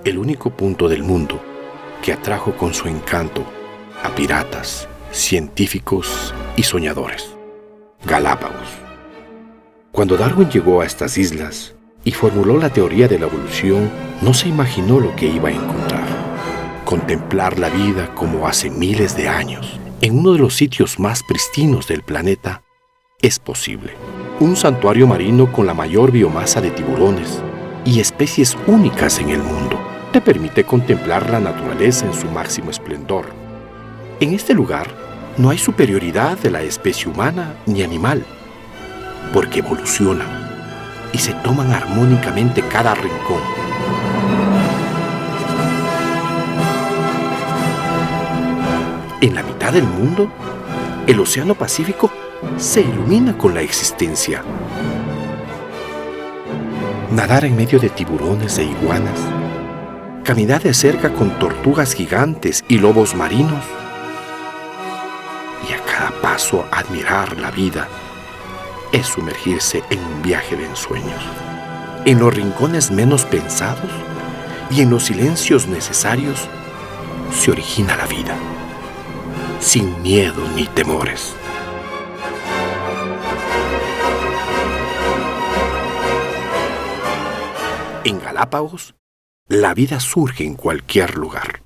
el único punto del mundo que atrajo con su encanto a piratas, científicos y soñadores. Galápagos. Cuando Darwin llegó a estas islas y formuló la teoría de la evolución, no se imaginó lo que iba a encontrar. Contemplar la vida como hace miles de años, en uno de los sitios más pristinos del planeta, es posible. Un santuario marino con la mayor biomasa de tiburones y especies únicas en el mundo te permite contemplar la naturaleza en su máximo esplendor. En este lugar no hay superioridad de la especie humana ni animal, porque evolucionan y se toman armónicamente cada rincón. En la mitad del mundo, el Océano Pacífico se ilumina con la existencia. Nadar en medio de tiburones e iguanas, caminar de cerca con tortugas gigantes y lobos marinos, y a cada paso admirar la vida, es sumergirse en un viaje de ensueños. En los rincones menos pensados y en los silencios necesarios se origina la vida, sin miedo ni temores. En Galápagos, la vida surge en cualquier lugar.